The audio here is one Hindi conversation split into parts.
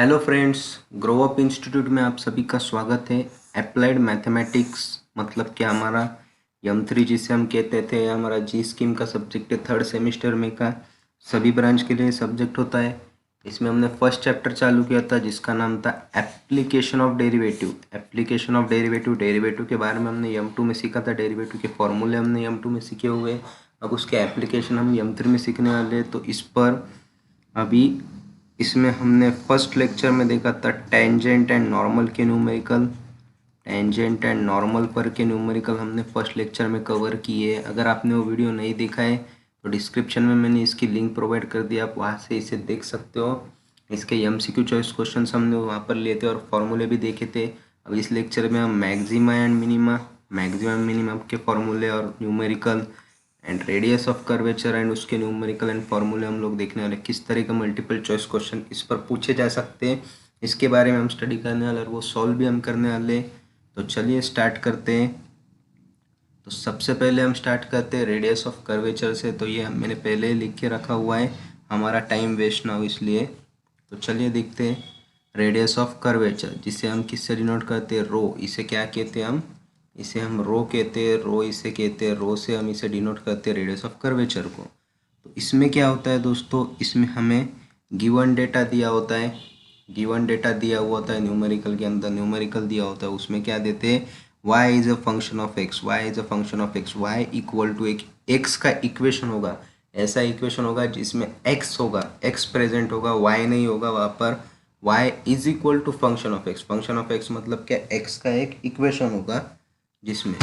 Hello friends, grow up institute में आप सभी का स्वागत है। अप्लाइड मैथमेटिक्स मतलब कि हमारा यम 3 जिसे हम कहते थे, हमारा जी स्कीम का सब्जेक्ट है। थर्ड सेमेस्टर में का सभी ब्रांच के लिए सब्जेक्ट होता है। इसमें हमने फर्स्ट चैप्टर चालू किया था जिसका नाम था application of derivative. Application of derivative, derivative के बारे में हमने यम 2 में सीखा था। डेरिवेटिव के फॉर्मूले हमने यम 2 में सीखे हुए हैं। अब उसके एप्लीकेशन हम यम 3 में सीखने वाले हैं। तो इस पर अभी इसमें हमने फर्स्ट लेक्चर में देखा था टेंजेंट एंड नॉर्मल के न्यूमेरिकल। टेंजेंट एंड नॉर्मल पर के न्यूमेरिकल हमने फर्स्ट लेक्चर में कवर किए। अगर आपने वो वीडियो नहीं देखा है तो डिस्क्रिप्शन में मैंने इसकी लिंक प्रोवाइड कर दिया, आप वहाँ से इसे देख सकते हो। इसके MCQ चॉइस क्वेश्चन हमने वहाँ पर लिए थे और फॉर्मूले भी देखे थे। अब इस लेक्चर में हम maxima and minima, maximum minimum के फॉर्मूले और numerical and radius of curvature and उसके न्यूमेरिकल एंड फॉर्मूले हम लोग देखने वाले। किस तरह का मल्टीपल चॉइस क्वेश्चन इस पर पूछे जा सकते हैं, इसके बारे में हम स्टडी करने वाले और वो सॉल्व भी हम करने वाले। तो चलिए स्टार्ट करते हैं। तो सबसे पहले हम स्टार्ट करते हैं रेडियस ऑफ कर्वेचर से। तो ये मैंने पहले ही लिख के रखा हुआ है, हमारा टाइम वेस्ट ना हो इसलिए। तो चलिए देखते हैं रेडियस ऑफ कर्वेचर, जिसे हम किससे डिनोट करते हैं, रो। इसे क्या कहते हैं हम, इसे हम रो कहते हैं, रो इसे कहते हैं। रो से हम इसे डिनोट करते हैं रेडियस ऑफ कर्वेचर को। तो इसमें क्या होता है दोस्तों, इसमें हमें गिवन डेटा दिया होता है। गिवन डेटा दिया हुआ होता है न्यूमेरिकल के अंदर, न्यूमेरिकल दिया होता है। उसमें क्या देते हैं, y is a function of x, y is a function of x, y equal to एक x का इक्वेशन होगा। ऐसा इक्वेशन होगा जिसमें x होगा, x प्रेजेंट होगा, y नहीं होगा वहाँ पर। y is equal to function of x, function of x मतलब क्या, x का एक इक्वेशन होगा जिसमें।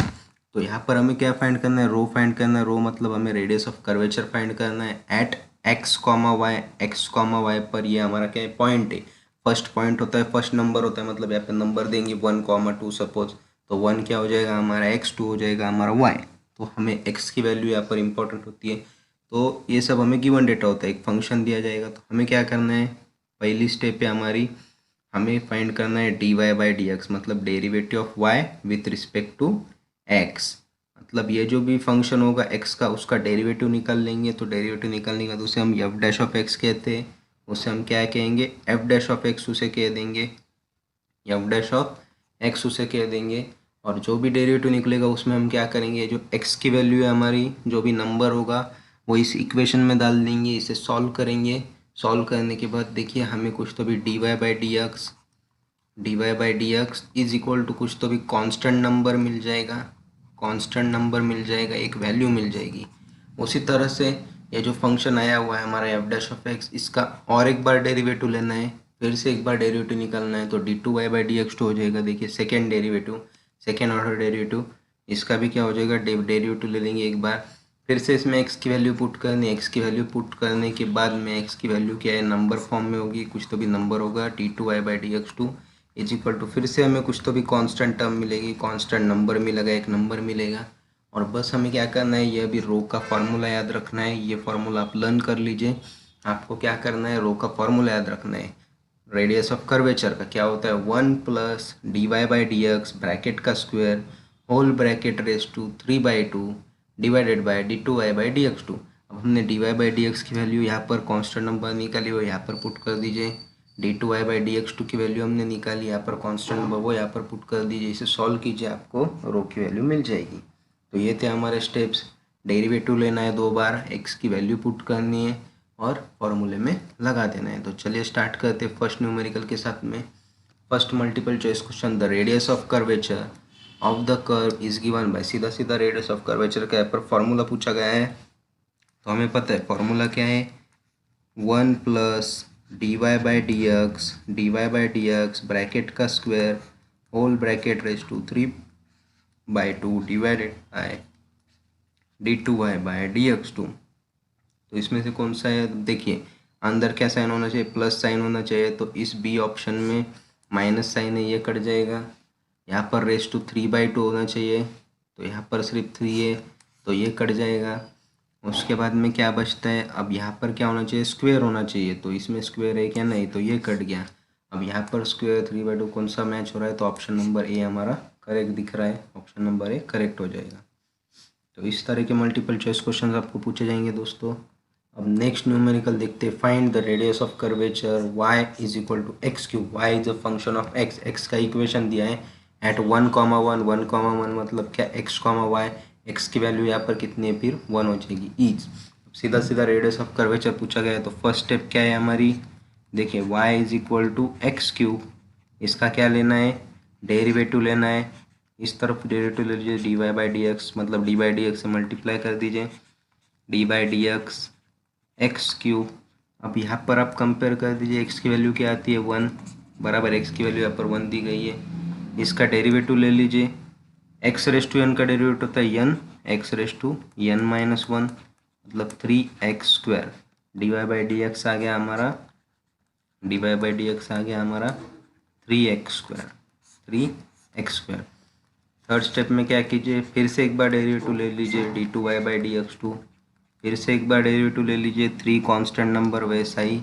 तो यहाँ पर हमें क्या फाइंड करना है, रो फाइंड करना है। रो मतलब हमें रेडियस ऑफ कर्वेचर फाइंड करना है at x comma Y, X comma Y पर। ये हमारा क्या है, पॉइंट है। फर्स्ट पॉइंट होता है, फर्स्ट नंबर होता है, मतलब यहाँ पे नंबर देंगे 1, 2 सपोज। तो 1 क्या हो जाएगा हमारा x, 2 हो जाएगा हमारा y। तो हमें x की वैल्यू यहाँ पर इंपॉर्टेंट होती है। तो ये सब हमें गिवन डेटा होता है, एक फंक्शन दिया जाएगा। तो हमें क्या करना है, पहली स्टेप है हमारी, हमें फाइंड करना है dy/dx, मतलब derivative of y with respect to x। मतलब ये जो भी फंक्शन होगा x का, उसका डेरिवेटिव निकाल लेंगे। तो डेरिवेटिव निकालने के बाद उसे हम f डैश ऑफ x कहते हैं। उसे हम क्या कहेंगे, f डैश ऑफ x उसे कह देंगे, f डैश ऑफ x उसे कह देंगे। और जो भी डेरिवेटिव निकलेगा उसमें हम क्या करेंगे, जो x की वैल्यू है हमारी, जो भी नंबर होगा वो इस इक्वेशन में डाल देंगे, इसे सॉल्व करेंगे। सॉल्व करने के बाद देखिए हमें कुछ तो भी dy/dx इज इक्वल टू कुछ तो भी कांस्टेंट नंबर मिल जाएगा। कांस्टेंट नंबर मिल जाएगा, एक वैल्यू मिल जाएगी। उसी तरह से ये जो फंक्शन आया हुआ है हमारा f डैश ऑफ x, इसका और एक बार डेरिवेटिव लेना है, फिर से एक बार डेरिवेटिव निकालना है। तो d2y/dx हो जाएगा। देखिए second derivative, second order derivative, इसका भी क्या हो जाएगा, डेरिवेटिव ले लेंगे एक बार। फिर से इसमें x की वैल्यू पुट करनी है। x की वैल्यू पुट करने के बाद में x की वैल्यू क्या है, नंबर फॉर्म में होगी, कुछ तो भी नंबर होगा। d2y/dx2 इज इक्वल टू, फिर से हमें कुछ तो भी कांस्टेंट टर्म मिलेगी, कांस्टेंट नंबर मिलेगा, एक नंबर मिलेगा। और बस हमें क्या करना है, ये अभी रो का फार्मूला याद रखना है। ये फार्मूला आप लर्न कर लीजिए। आपको क्या करना है, रो का फार्मूला याद रखना है। रेडियस ऑफ कर्वेचर का क्या होता है, 1 प्लस dy/dx ब्रैकेट का square whole bracket raise to 3/2 divided by d2y/dx2। अब हमने dy/dx की वैल्यू यहाँ पर कांस्टेंट नंबर निकाली वो यहाँ पर पुट कर दीजिए। d2y/dx2 की वैल्यू हमने निकाली, यहाँ पर कांस्टेंट नंबर वो यहाँ पर पुट कर दीजिए। इसे सॉल्व कीजिए, आपको रो की वैल्यू मिल जाएगी। तो ये थे हमारे स्टेप्स। डेरिवेटिव लेना है 2 बार, x की वैल्यू पुट करनी है और फॉर्मूले में लगा देना है। तो चलिए स्टार्ट करते हैं फर्स्ट न्यूमेरिकल के साथ में। First multiple choice question, the radius of curvature of the curve is given by, सीधा सीधा रेडियस ऑफ कर्वेचर का यहाँ पर फॉर्मूला पूछा गया है। तो हमें पता है फॉर्मूला क्या है, 1 प्लस dy/dx ब्रैकेट का square whole bracket raise to 3/2 divided by d2y/dx2। तो इसमें से कौन सा है, देखिए अंदर क्या साइन होना चाहिए, प्लस साइन होना चाहिए। तो इस बी ऑप्शन में माइनस साइन है, ये कट जाएगा। यहाँ पर रेस टू 3/2 होना चाहिए, तो यहाँ पर सिर्फ 3 है, तो ये कट जाएगा। उसके बाद में क्या बचता है, अब यहाँ पर क्या होना चाहिए, स्क्वायर होना चाहिए। तो इसमें स्क्वायर है क्या, नहीं, तो ये कट गया। अब यहाँ पर स्क्वायर 3/2 कौन सा मैच हो रहा है, तो ऑप्शन नंबर ए हमारा करेक्ट दिख रहा है। ऑप्शन नंबर ए करेक्ट हो जाएगा। तो इस तरह के मल्टीपल चॉइस क्वेश्चन आपको पूछे जाएंगे दोस्तों। अब नेक्स्ट न्यूमेरिकल देखते हैं। Find the radius of curvature y is equal to X cube. y is a function of x, x का इक्वेशन दिया है एट 1,1 1,1 मतलब क्या x, y, x की वैल्यू यहाँ पर कितनी है, फिर 1 हो जाएगी ईच। सीधा सीधा रेडियस ऑफ कर्वेचर पूछा गया है तो फर्स्ट स्टेप क्या है हमारी, देखिए y is equal to X cube, इसका क्या लेना है, डेरिवेटिव लेना है। इस तरफ डेरिवेटिव ले लीजिए, D Y by D X, मतलब डी बाई डी एक्स से मल्टीप्लाई कर दीजिए, D by D X X cube. अब यहाँ पर आप कंपेयर कर दीजिए, एक्स की वैल्यू क्या आती है 1, बराबर एक्स की वैल्यू यहाँ पर 1 दी गई है। इसका डेरिवेटिव ले लीजिए, एक्स रेस टू एन का डेरिवेटिव होता है n, x raise to n minus 1 मतलब 3x²। D Y by D x आ गया हमारा, d Y by D x आ गया हमारा 3x², 3x²। थर्ड स्टेप में क्या कीजिए, फिर से एक बार डेरिवेटिव ले लीजिए, D two Y by D x two, फिर से एक बार डेरिवेटिव ले लीजिए, 3 कांस्टेंट नंबर वैसा ही,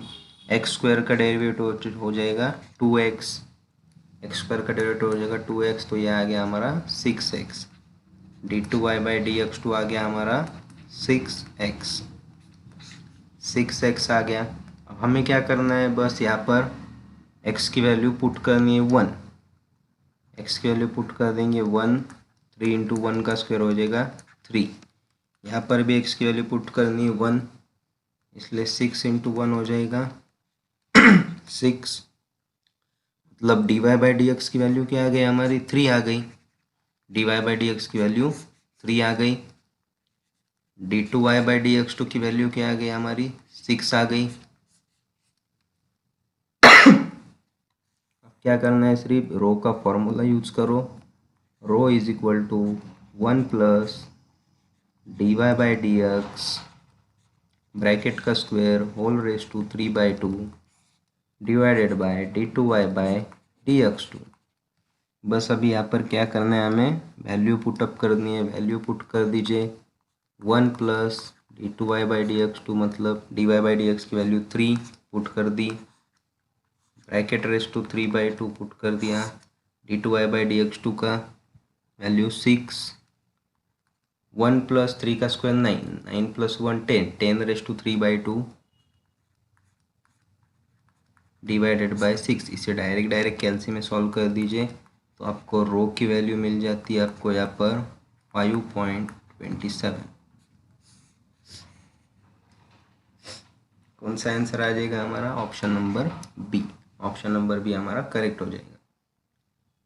x² का डेरिवेटिव हो जाएगा 2x, x² का डेरिवेटिव हो जाएगा 2x, तो यह आ गया हमारा 6x। D two Y by D x two आ गया हमारा 6x, 6x आ गया। अब हमें क्या करना है, बस यहाँ पर x की वैल्यू पुट करनी है 1, x की वैल्यू पुट कर देंगे 1, 3 इंटू 1 का स्क्वायर हो जाएगा 3। यहाँ पर भी x की वैल्यू पुट करनी है 1, इसलिए 6 इंटू 1 हो जाएगा 6, मतलब D Y by D x की वैल्यू क्या आ गई हमारी 3 आ गई, D Y by D x की वैल्यू 3 आ गई। D two Y by D x two की वैल्यू क्या आ गई हमारी 6 आ गई। अब क्या करना है, सिर्फ रो का फॉर्मूला यूज करो, rho is equal to 1 plus d Y by D x bracket का square whole raise to 3/2 divided by d two Y by D x two. बस अभी यहाँ पर क्या करना है, हमें वैल्यू पुटअप करनी है, वैल्यू पुट कर दीजिए 1 plus d two Y by D x two, मतलब D Y by D x की वैल्यू 3 पुट कर दी, ब्रैकेट रेस टू 3/2 पुट कर दिया, d two Y by D x two का वैल्यू 6, 1 प्लस 3 का स्क्वायर 9, 9 प्लस 1 10, 10 रेस टू 3/2 डिवाइडेड बाय 6। इसे डायरेक्ट कैल्सी में सॉल्व कर दीजिए तो आपको रो की वैल्यू मिल जाती है आपको यहाँ पर 5.27। कौन सा आंसर आ जाएगा हमारा, option number B, option number B हमारा करेक्ट हो जाएगा।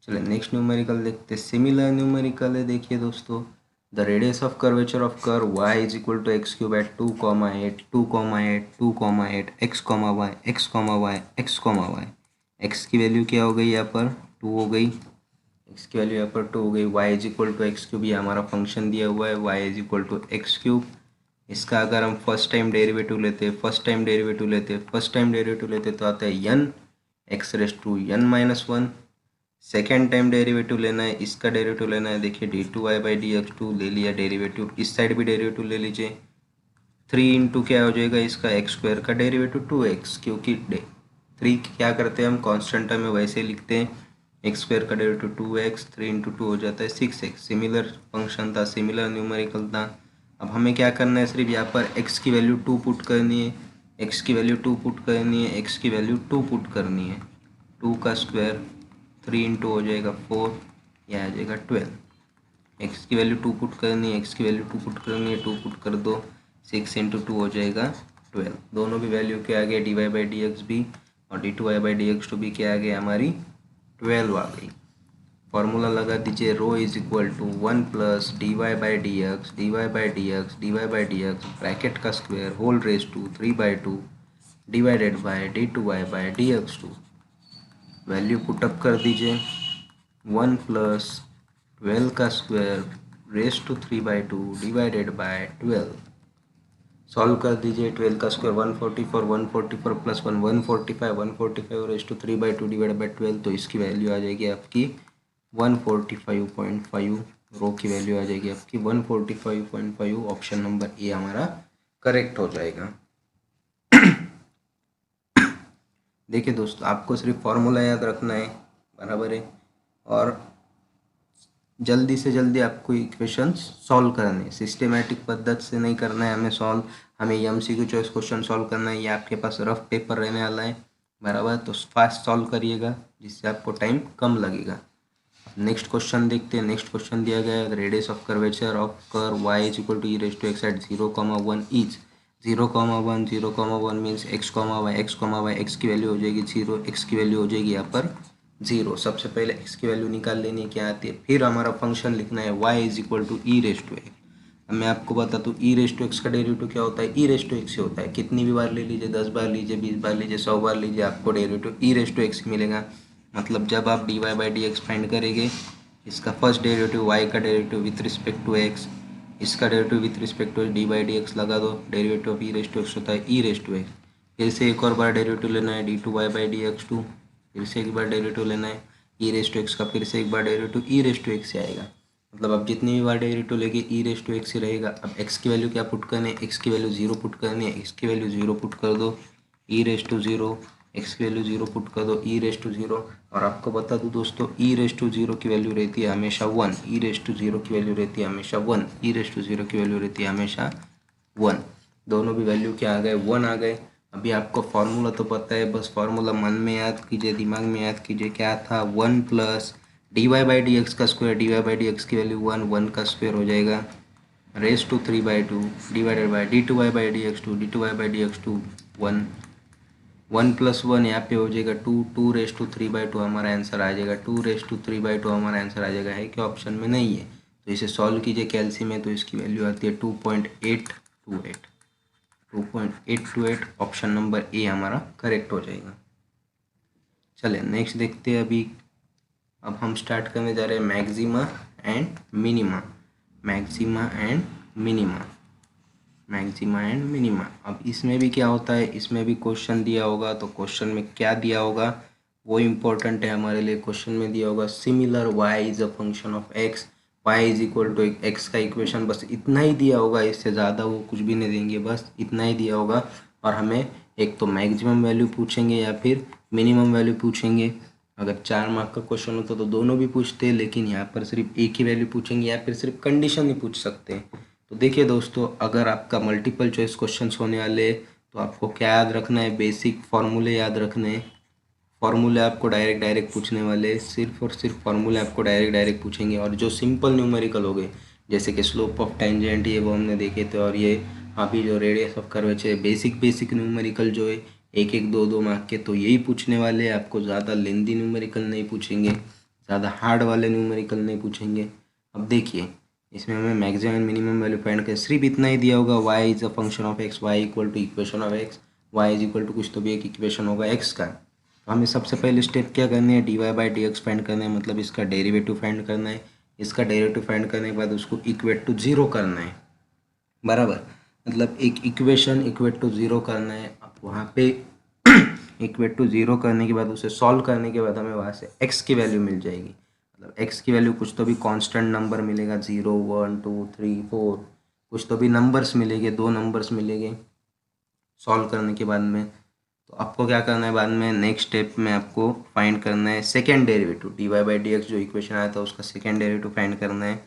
चलिए नेक्स्ट न्यूमेरिकल देखते हैं। सिमिलर न्यूमेरिकल है, देखिए दोस्तों, the radius of curvature of curve y is equal to X cube at 2,8 2,8 2,8 x, y x, y x, y। x की वैल्यू क्या हो गई यहाँ पर 2 हो गई, x की वैल्यू यहाँ पर 2 हो गई। y is equal to X cube, ये हमारा फंक्शन दिया हुआ है, y is equal to X cube. इसका अगर हम फर्स्ट टाइम डेरिवेटिव लेते तो आता है n x raise to n minus 1। Second time derivative लेना है, इसका डेरिवेटिव लेना है, देखिए D two Y by D x two ले लिया डेरिवेटिव, इस साइड भी डेरिवेटिव ले लीजिए, 3 इंटू क्या हो जाएगा इसका x² का डेरिवेटिव 2x, क्योंकि 3 क्या करते हैं हम कांस्टेंट टर्म में वैसे लिखते हैं, x² का डेरिवेटिव 2x, 3 इंटू 2 हो जाता है 6x। सिमिलर फंक्शन था, सिमिलर न्यूमेरिकल था। अब हमें क्या करना है, सिर्फ यहाँ पर x की वैल्यू 2 पुट करनी है, x की वैल्यू 2 पुट करनी है, x की वैल्यू 2 पुट करनी है, 2 का स्क्वायर 3 इंटू हो जाएगा 4, यह आ जाएगा 12। एक्स की वैल्यू 2 पुट करनी है, एक्स की वैल्यू 2 पुट करनी है, 2 पुट कर दो, 6 इंटू 2 हो जाएगा 12। दोनों भी वैल्यू क्या आ गया, D Y by D X भी और D two Y by D x two भी क्या आ गया हमारी 12 आ गई। फॉर्मूला लगा दीजिए, rho is equal to 1 plus d Y by D x, d Y by D x, d Y by D x bracket का square whole raise to 3/2 divided by d two Y by D x two. Value put up कर दीजिए, 1 प्लस 12 का square raise to 3/2 divided by 12। Solve कर दीजिए, 12 का square 144, 144 plus 1 145, 145 raise to 3/2 divided by 12, तो इसकी वैल्यू आ जाएगी आपकी 145.5, रो की वैल्यू आ जाएगी आपकी 145.5। ऑप्शन नंबर ए हमारा करेक्ट हो जाएगा। देखिए दोस्तों, आपको सिर्फ फॉर्मूला याद रखना है, बराबर है, और जल्दी से जल्दी आपको इक्वेशन सॉल्व करने हैं, सिस्टेमेटिक पद्धति से नहीं करना है हमें सॉल्व, हमें एमसीक्यू चॉइस क्वेश्चन सॉल्व करना है। ये आपके पास रफ पेपर रहने वाला है बराबर, तो फास्ट सॉल्व करिएगा जिससे आपको टाइम कम लगेगा। नेक्स्ट क्वेश्चन देखते हैं। नेक्स्ट क्वेश्चन दिया गया है radius of curvature of curve y is equal to E raise to X at 0,1 is 0,1 0,1 means x, की वैल्यू हो जाएगी 0, x की वैल्यू हो जाएगी यहाँ पर 0। सबसे पहले x की वैल्यू निकाल लेनी है क्या आती है, फिर हमारा फंक्शन लिखना है y is equal to E raise to X. अब मैं आपको बता दूँ ई रेज टू एक्स का डेरिवेटिव क्या होता है, ई रेज टू एक्स से होता है। कितनी भी बार ले लीजिए, 10 बार लीजिए, 20 बार लीजिए, 100 बार लीजिए, आपको derivative E raise to X मिलेगा। मतलब जब आप D Y by D X find करेंगे, इसका फर्स्ट डेरिवेटिव y का derivative with respect to x, इसका derivative with respect to D by D X लगा दो, derivative of E raise to X होता है ई रेज टू एक्स। फिर से एक और बार डेरिवेटिव लेना है D two Y by D x two, फिर से एक बार डेरिवेटिव लेना है ई रेज टू एक्स का, फिर से एक बार derivative E raise to x से आएगा। मतलब अब जितनी भी बार डेरिवेटिव लेके ई रेज टू एक्स ही रहेगा। अब x की वैल्यू क्या पुट करनी है, x की वैल्यू 0 पुट करनी है, x की वैल्यू 0 पुट कर दो, ई रेज टू 0, x की वैल्यू 0 पुट कर दो, ई रेज टू 0। और आपको बता दूं दोस्तों, ई रेज टू 0 की वैल्यू रहती है हमेशा 1, ई रेज टू 0 की वैल्यू रहती है हमेशा 1, ई रेज टू 0 की वैल्यू रहती है हमेशा 1। दोनों भी वैल्यू क्या आ गए, 1 आ गए। अभी आपको फार्मूला तो पता है, बस फार्मूला मन में याद कीजिए, दिमाग में याद कीजिए, क्या था 1 plus d Y by D x का square, d Y by D x की वैल्यू 1, 1 का स्क्वायर हो जाएगा raise to 3/2 divided by d two Y by D x two, d two Y by D x two 1, 1 plus 1 यहाँ पे हो जाएगा 2, 2 रेज टू 3/2 हमारा आंसर आ जाएगा, 2 रेज टू 3/2 हमारा आंसर आ जाएगा। है कि ऑप्शन में नहीं है, तो इसे सॉल्व कीजिए कैलसी में, तो इसकी वैल्यू आती है 2.828, 2.828। ऑप्शन नंबर ए हमारा करेक्ट हो जाएगा। चलिए नेक्स्ट देखते हैं। अभी अब हम स्टार्ट करने जा रहे हैं maxima and minima, maxima and minima, maxima and minima. अब इसमें भी क्या होता है, इसमें भी क्वेश्चन दिया होगा, तो क्वेश्चन में क्या दिया होगा वो इम्पोर्टेंट है हमारे लिए। क्वेश्चन में दिया होगा similar y is a function of x, y is equal to X का इक्वेशन, बस इतना ही दिया होगा, इससे ज़्यादा वो कुछ भी नहीं देंगे, बस इतना ही दिया होगा। और हमें एक तो मैक्सिमम वैल्यू पूछेंगे या फिर मिनिमम वैल्यू पूछेंगे। अगर 4 मार्क का क्वेश्चन होता तो दोनों भी पूछते, लेकिन यहाँ पर सिर्फ एक ही वैल्यू पूछेंगे या फिर सिर्फ कंडीशन ही पूछ सकते हैं। तो देखिए दोस्तों, अगर आपका मल्टीपल चॉइस क्वेश्चंस होने वाले तो आपको क्या याद रखना है, बेसिक फार्मूले याद रखने हैं। फार्मूले आपको डायरेक्ट पूछने वाले, सिर्फ और सिर्फ फार्मूले आपको डायरेक्ट पूछेंगे। और जो सिंपल न्यूमेरिकल हो गए जैसे कि स्लोप ऑफ टेंजेंट, ये वो हमने देखे थे। और ये अभी जो radius of curvature, basic numerical जो है 1-1, 2-2 मार्क के, तो यही पूछने वाले हैं आपको। ज़्यादा लेंदी न्यूमेरिकल नहीं पूछेंगे, ज़्यादा हार्ड वाले न्यूमेरिकल नहीं पूछेंगे। अब देखिए इसमें हमें maximum and minimum value find कर, सिर्फ इतना ही दिया होगा y is a function of x, y equal to equation of x, y is equal to कुछ तो भी एक इक्वेशन होगा x का। तो हमें सबसे पहले स्टेप क्या करनी है, D Y by D X find करना है, मतलब इसका डेरिवेटिव फाइंड करना है। इसका डेरिवेटिव फाइंड करने के बाद उसको इक्वेट टू 0 करना है बराबर, मतलब एक इक्वेशन इक्वेट टू 0 करना है। अब वहाँ पे इक्वेट टू 0 करने के बाद उसे सॉल्व करने के बाद हमें वहाँ से x की वैल्यू मिल जाएगी। मतलब x की वैल्यू कुछ तो भी कांस्टेंट नंबर मिलेगा, 0, 1, 2, 3, 4, कुछ तो भी नंबर्स मिलेंगे, 2 नंबर्स मिलेंगे सॉल्व करने के बाद में। तो आपको क्या करना है, बाद में नेक्स्ट स्टेप में आपको फाइंड करना है second derivative, D Y by D X जो इक्वेशन आया था उसका सेकेंड डेरिवेटिव फाइंड करना है।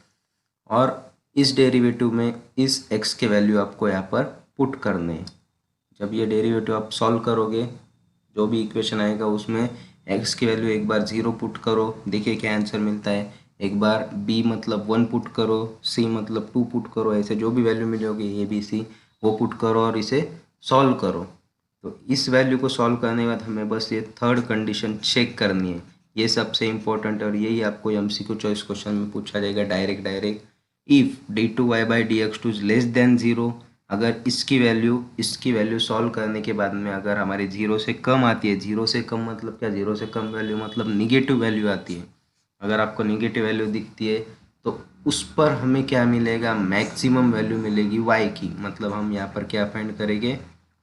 और इस डेरिवेटिव में इस x के वैल्यू आपको यहाँ पर पुट करने हैं। जब ये डेरिवेटिव आप सॉल्व करोगे, जो भी इक्वेशन आएगा उसमें x की वैल्यू एक बार 0 पुट करो, देखिए क्या आंसर मिलता है। एक बार b मतलब 1 पुट करो, c मतलब 2 पुट करो, ऐसे जो भी वैल्यू मिलेगी a b c वो पुट करो और इसे सॉल्व करो। तो इस वैल्यू को सॉल्व करने के बाद हमें बस ये थर्ड कंडीशन चेक करनी है, ये सबसे इंपॉर्टेंट है। और यही आपको एमसीक्यू चॉइस क्वेश्चन में पूछा जाएगा direct. If D two Y by D x two is less than 0, अगर इसकी वैल्यू सॉल्व करने के बाद में अगर हमारी 0 से कम आती है, 0 से कम मतलब क्या, 0 से कम वैल्यू मतलब निगेटिव वैल्यू आती है। अगर आपको निगेटिव वैल्यू दिखती है तो उस पर हमें क्या मिलेगा, मैक्सिमम वैल्यू मिलेगी y की। मतलब हम यहाँ पर क्या फाइंड करेंगे,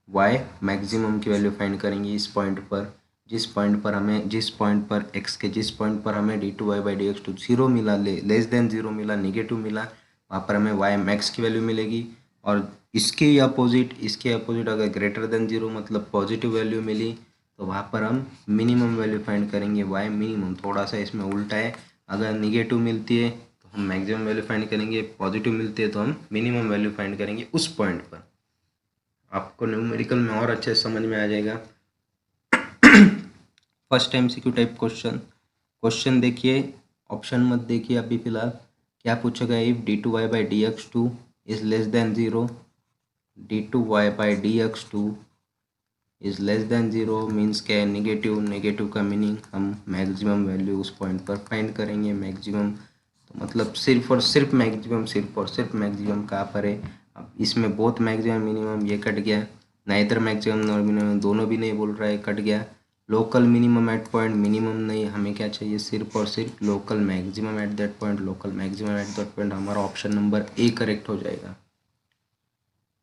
y मैक्सिमम की वैल्यू फाइंड करेंगे इस पॉइंट पर। जिस पॉइंट पर x के जिस पॉइंट पर हमें D two Y by D x two 0 मिला, लेस देन 0 मिला, निगेटिव मिला, वहाँ पर हमें y मैक्स की वैल्यू मिलेगी। और इसके अपोजिट अगर ग्रेटर देन 0 मतलब पॉजिटिव वैल्यू मिली, तो वहाँ पर हम मिनिमम वैल्यू फाइंड करेंगे, y मिनिमम। थोड़ा सा इसमें उल्टा है, अगर निगेटिव मिलती है तो तो हम मैक्सिमम वैल्यू फाइंड करेंगे, पॉजिटिव मिलती है तो हम मिनिमम वैल्यू फाइंड करेंगे उस पॉइंट पर। आपको न्यूमेरिकल में और अच्छे समझ में आ जाएगा। फर्स्ट MCQ टाइप क्वेश्चन देखिए, ऑप्शन मत देखिए अभी फिलहाल। क्या पूछा गया, if d2y/dx2 is less than 0, d2y/dx2 is less than 0 means क्या है, नेगेटिव। नेगेटिव का मीनिंग हम मैक्सिमम वैल्यू उस पॉइंट पर फाइंड करेंगे। मैक्सिमम तो मतलब सिर्फ और सिर्फ मैक्सिमम, सिर्फ और सिर्फ मैक्सिमम कहाँ पर है। अब इसमें बोथ मैक्सिमम मिनिमम ये कट गया, नाइदर मैक्सिमम नॉर मिनिमम, दोनों भी नहीं बोल रहा है, कट गया। Local minimum at point, minimum नहीं, हमें क्या चाहिए, सिर्फ और सिर्फ local maximum at that point. Local maximum at that point हमारा ऑप्शन नंबर ए करेक्ट हो जाएगा।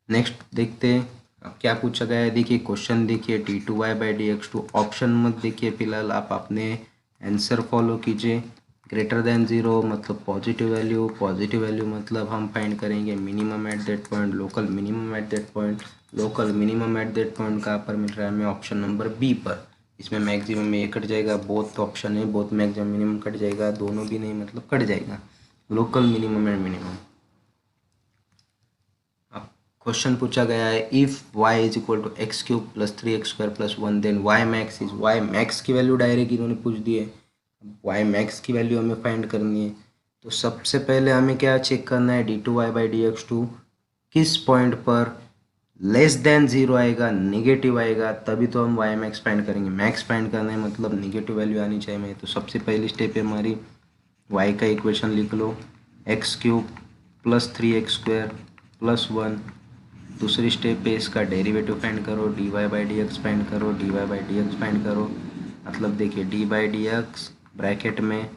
नेक्स्ट देखते हैं अब क्या पूछा गया है। देखिए क्वेश्चन देखिए, d2y/dx2, ऑप्शन मत देखिए फिलहाल, आप अपने आंसर फॉलो कीजिए। ग्रेटर देन 0 मतलब पॉजिटिव वैल्यू, पॉजिटिव वैल्यू मतलब हम फाइंड करेंगे minimum eight that point, local minimum eight that point. Local minimum eight that point कहाँ पर मिल रहा है हमें, ऑप्शन नंबर बी पर। इसमें मैक्सिमम में ये कट जाएगा, बोथ ऑप्शन है, बोथ मैक्सिमम मिनिमम कट जाएगा, दोनों भी नहीं मतलब कट जाएगा, लोकल मिनिमम एंड मिनिमम। अब क्वेश्चन पूछा गया है, if y is equal to x³ + 3x² + 1 then y max is, y max की वैल्यू डायरेक्ट इन्होंने पूछ दी है। y मैक्स की वैल्यू हमें फाइंड करनी है। तो सबसे पहले हमें क्या चेक करना है, d2y/dx2 किस पॉइंट पर लेस देन 0 आएगा, नेगेटिव आएगा, तभी तो हम y मैक्स फाइंड करेंगे। मैक्स फाइंड करना है मतलब नेगेटिव वैल्यू आनी चाहिए हमें। तो सबसे पहली स्टेप है हमारी, y का इक्वेशन लिख लो, x³ + 3x² + 1। दूसरी स्टेप पे इसका डेरिवेटिव फाइंड करो, dy/dx फाइंड करो, dy/dx फाइंड करो। मतलब देखिए d/dx ब्रैकेट में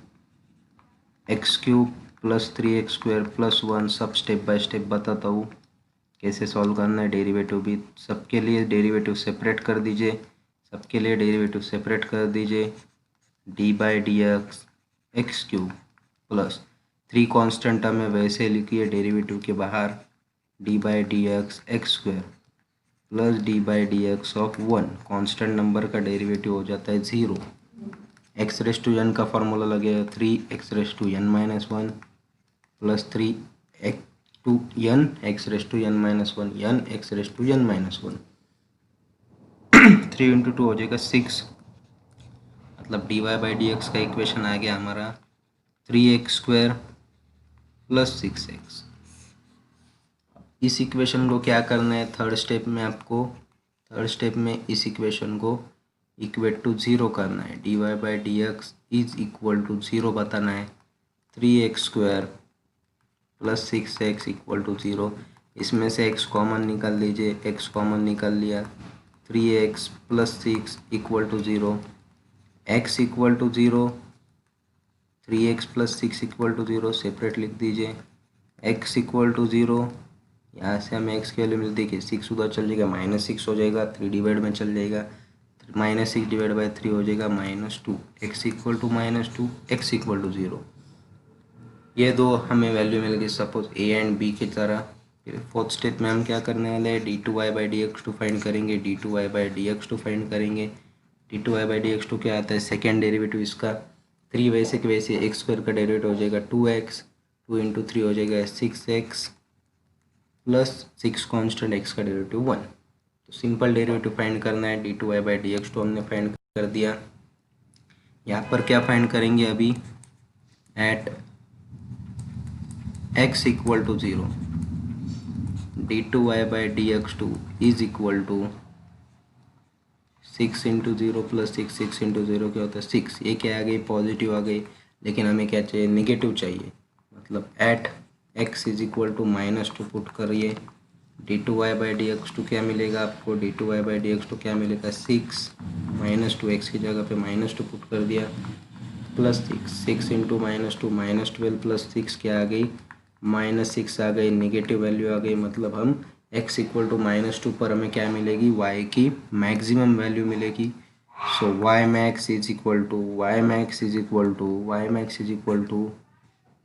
x³ + 3x² + 1, सब स्टेप बाय स्टेप बताता हूँ कैसे सॉल्व करना है। डेरिवेटिव भी सबके लिए डेरिवेटिव सेपरेट कर दीजिए, सबके लिए डेरिवेटिव सेपरेट कर दीजिए। d/dx x³ + 3 कांस्टेंट हमें वैसे लिखिए डेरिवेटिव के बाहर, d/dx x² + d/dx of 1, constant number का डेरिवेटिव हो जाता है 0। x⁻n का फार्मूला लगेगा 3x⁻n - 1 + 3x⁻n x⁻n - 1 n x⁻n - 1, 3 × 2 हो जाएगा 6। मतलब dy/dx का इक्वेशन आ गया हमारा 3x² + 6x। इस इक्वेशन को क्या करना है, थर्ड स्टेप में आपको, थर्ड स्टेप में इस इक्वेशन को इक्वेट टू 0 करना है। dy/dx इज इक्वल टू 0 बताना है। 3x² + 6x equal to 0। इसमें से x कॉमन निकाल लीजिए, x कॉमन निकाल लिया, 3x + 6 equal to 0, x equal to 0, 3x + 6 equal to 0 separate लिख दीजिए। x इक्वल टू 0, यहाँ से हमें x की वैल्यू मिलती है कि 6 उधर चल जाएगा, -6 हो जाएगा, 3 डिवाइड में चल जाएगा, -6 / 3 हो जाएगा -2, x equal to -2, x equal to 0। ये दो हमें वैल्यू मिल गई सपोज a एंड b की तरह। फिर फोर्थ स्टेप में हम क्या करने वाले हैं, d2y/dx2 फाइंड करेंगे, d2y/dx2 फाइंड करेंगे। d2y/dx2 क्या आता है, सेकेंड डेरिवेटिव इसका, 3 वैसे कि वैसे x² का डेरिवेटिव हो जाएगा 2x, 2 × 3 हो जाएगा 6x + 6 कांस्टेंट x का डेरिवेटिव 1। तो सिंपल डेरिवेटिव फाइंड करना है, d2y/dx2 हमने फाइंड कर दिया। यहाँ पर क्या फाइंड करेंगे अभी, at x equal to 0 d2y/dx2 is equal to 6 × 0 + 6, 6 × 0 क्या होता है 6। ये क्या आ गई, पॉजिटिव आ गई, लेकिन हमें क्या चाहिए, नेगेटिव चाहिए। मतलब at x is equal to -2 put करिए, d2y/dx2 क्या मिलेगा आपको, d2y/dx2 क्या मिलेगा 6, -2x की जगह पे -2 पुट कर दिया, +6, 6 × -2 -12 + 6 क्या आ गई, -6 आ गई, नेगेटिव वैल्यू आ गई। मतलब हम x इक्वल टू -2 पर हमें क्या मिलेगी, y की मैक्सिमम वैल्यू मिलेगी। So y max is equal to, y max is equal to, y max is equal to,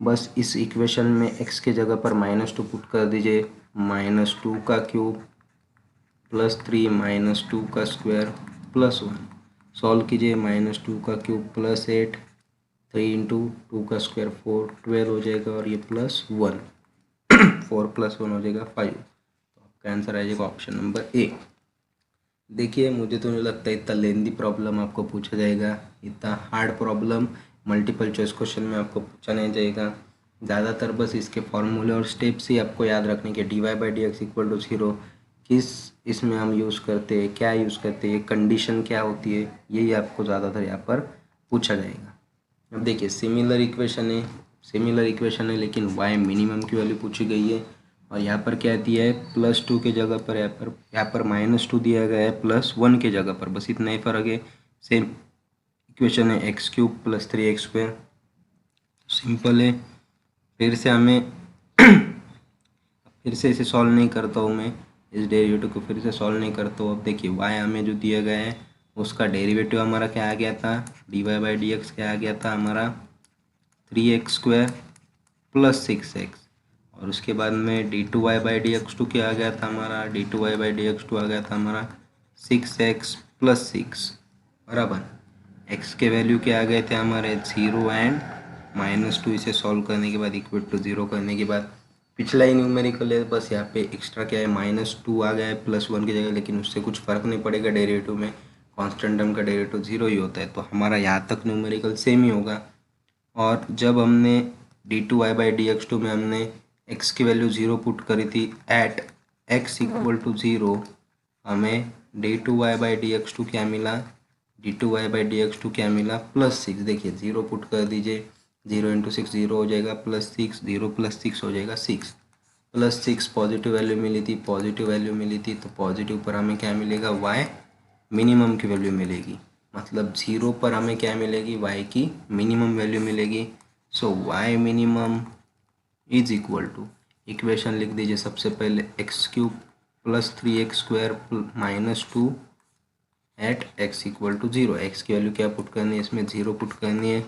बस इस इक्वेशन में x के जगह पर -2 पुट कर दीजिए, -2 का क्यूब +3 -2 का स्क्वायर +1। सॉल्व कीजिए, -2 का क्यूब +8, 3 इंटू 2 का स्क्वायर 4, 12 हो जाएगा और ये +1 4 + 1 हो जाएगा 5। तो आपका आंसर आ जाएगा ऑप्शन नंबर ए। देखिए मुझे तो नहीं लगता इतना लेंदी प्रॉब्लम आपको पूछा जाएगा, इतना hard problem multiple choice question में आपको पूछा नहीं जाएगा। ज़्यादातर बस इसके फॉर्मूले और स्टेप्स ही आपको याद रखने के, dy/dx = 0 किस इसमें हम यूज़ करते हैं, क्या यूज़ करते हैं, कंडीशन क्या होती है, यही आपको ज़्यादातर यहाँ पर पूछा जाएगा। अब देखिए सिमिलर इक्वेशन है लेकिन y मिनिमम की वैल्यू पूछी गई है और यहाँ पर क्या दिया है +2 के जगह पर यहाँ पर -2 दिया गया है +1 के जगह पर, बस इतना ही फ़र्क है। सेम इक्वेशन है x³ + 3x²। सिंपल है। फिर से इसे सॉल्व नहीं करता हूँ मैं, इस डेरिवेटिव को फिर से सॉल्व नहीं करता हूँ। अब देखिए y हमें जो दिया गया है उसका डेरिवेटिव हमारा क्या आ गया था, dy/dx क्या आ गया था हमारा 3x² + 6x, और उसके बाद में d2y/dx2 क्या आ गया था हमारा, d2y/dx2 आ गया था हमारा 6x + 6 बराबर। x के वैल्यू क्या आ गए थे हमारे 0 एंड -2। इसे सॉल्व करने के बाद इक्वल टू 0 करने के बाद पिछला ही न्यूमेरिकल है, बस यहाँ पे एक्स्ट्रा क्या है -2 आ गया है +1 की जगह, लेकिन उससे कुछ फ़र्क नहीं पड़ेगा डेरिवेटिव में, कांस्टेंट टर्म का डेरिवेटिव 0 ही होता है, तो हमारा यहाँ तक न्यूमेरिकल सेम ही होगा। और जब हमने d2y/dx2 में हमने x की वैल्यू 0 पुट करी थी एट x = 0, हमें d2y/dx2 क्या मिला, d2y/dx2 क्या मिला +6। देखिए 0 पुट कर दीजिए, 0 × 6 0 हो जाएगा, +6 0 + 6 हो जाएगा 6, +6 पॉजिटिव वैल्यू मिली थी, तो पॉजिटिव पर हमें क्या मिलेगा, y मिनिमम की वैल्यू मिलेगी, मतलब 0 पर हमें क्या मिलेगी, y की मिनिमम वैल्यू मिलेगी। So y minimum is equal to, equation लिख दीजिए सबसे पहले x³ + 3x² - 2 at x = 0। x की वैल्यू क्या पुट करनी है, इसमें 0 पुट करनी है,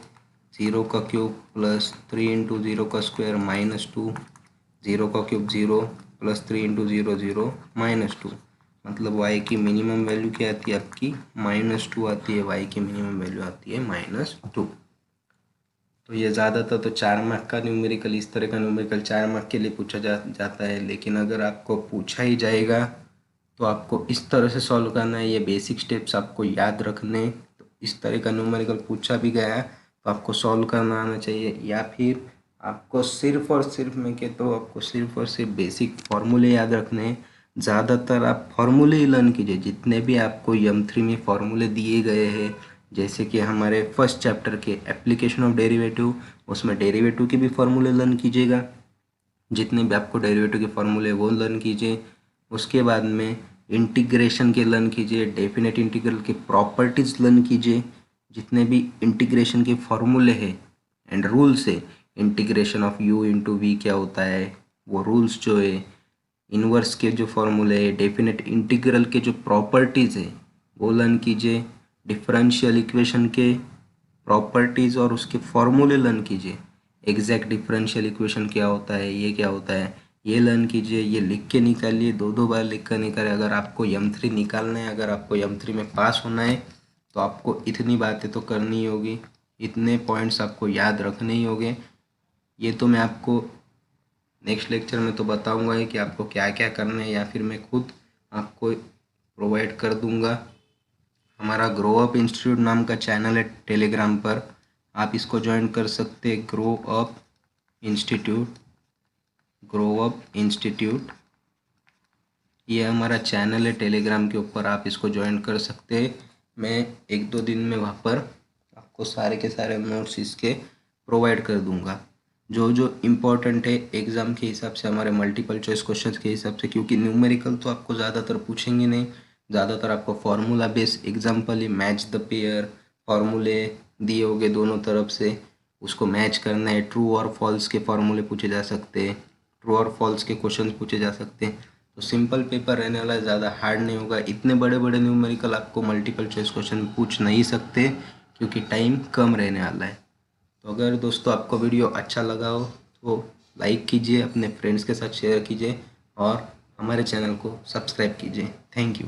0 का क्यूब + 3 × 0 का स्क्वायर -2, 0 का क्यूब 0 + 3 × 0 0 -2, मतलब y की मिनिमम वैल्यू क्या आती है आपकी -2 आती है, y की मिनिमम वैल्यू आती है -2। तो ये ज़्यादातर तो 4 मार्क का न्यूमेरिकल, इस तरह का न्यूमेरिकल 4 मार्क के लिए पूछा जाता है, लेकिन अगर आपको पूछा ही जाएगा तो आपको इस तरह से सॉल्व करना है, ये बेसिक स्टेप्स आपको याद रखने। तो इस तरह का न्यूमेरिकल पूछा भी गया है तो आपको सॉल्व करना आना चाहिए, या फिर आपको सिर्फ और सिर्फ मैं कहता हूँ आपको सिर्फ और सिर्फ बेसिक फार्मूले याद रखने हैं। ज़्यादातर आप फार्मूले ही लर्न कीजिए, जितने भी आपको M3 में फार्मूले दिए गए हैं, जैसे कि हमारे फर्स्ट चैप्टर के एप्लीकेशन ऑफ डेरिवेटिव, उसमें डेरिवेटिव के भी फार्मूले लर्न कीजिएगा, जितने भी आपको डेरिवेटिव के फार्मूले वो लर्न कीजिए। उसके बाद में इंटीग्रेशन के लर्न कीजिए, डेफिनेट इंटीग्रल के प्रॉपर्टीज़ लर्न कीजिए, जितने भी इंटीग्रेशन के फार्मूले हैं एंड रूल्स है, इंटीग्रेशन ऑफ u × v क्या होता है, वो रूल्स जो है, इन्वर्स के जो फार्मूले है, डेफिनेट इंटीग्रल के जो प्रॉपर्टीज़ है वो लर्न कीजिए, डिफरेंशियल इक्वेशन के प्रॉपर्टीज़ और उसके फॉर्मूले लर्न कीजिए, एग्जैक्ट डिफरेंशियल इक्वेशन क्या होता है, ये क्या होता है, ये लर्न कीजिए, ये लिख के निकालिए, 2 बार लिख कर निकालिए। अगर आपको M3 निकालना है, अगर आपको M3 में पास होना है तो आपको इतनी बातें तो करनी ही होगी, इतने पॉइंट्स आपको याद रखने ही होंगे। ये तो मैं आपको नेक्स्ट लेक्चर में तो बताऊंगा ही कि आपको क्या क्या करना है, या फिर मैं खुद आपको प्रोवाइड कर दूंगा। हमारा ग्रो अप इंस्टीट्यूट नाम का चैनल है टेलीग्राम पर, आप इसको ज्वाइन कर सकते हैं। ग्रो अप इंस्टीट्यूट ये हमारा चैनल है टेलीग्राम के ऊपर, आप इसको ज्वाइन कर सकते हैं। मैं 1-2 दिन में वहाँ पर आपको सारे के सारे नोट्स इसके प्रोवाइड कर दूँगा, जो जो इम्पोर्टेंट है एग्ज़ाम के हिसाब से, हमारे मल्टीपल चॉइस क्वेश्चंस के हिसाब से, क्योंकि न्यूमेरिकल तो आपको ज़्यादातर पूछेंगे नहीं, ज़्यादातर आपको formula based example he, match the pair, फार्मूले दिए होंगे दोनों तरफ से, उसको मैच करना है। ट्रू और फॉल्स के फार्मूले पूछे जा सकते हैं, ट्रू और फॉल्स के क्वेश्चन पूछे जा सकते हैं। तो सिंपल पेपर रहने वाला, ज़्यादा हार्ड नहीं होगा। इतने बड़े बड़े न्यूमेरिकल आपको मल्टीपल चॉइस क्वेश्चन पूछ नहीं सकते, क्योंकि टाइम कम रहने वाला है। तो अगर दोस्तों आपको वीडियो अच्छा लगा हो तो लाइक कीजिए, अपने फ्रेंड्स के साथ शेयर कीजिए और हमारे चैनल को सब्सक्राइब कीजिए। Thank you.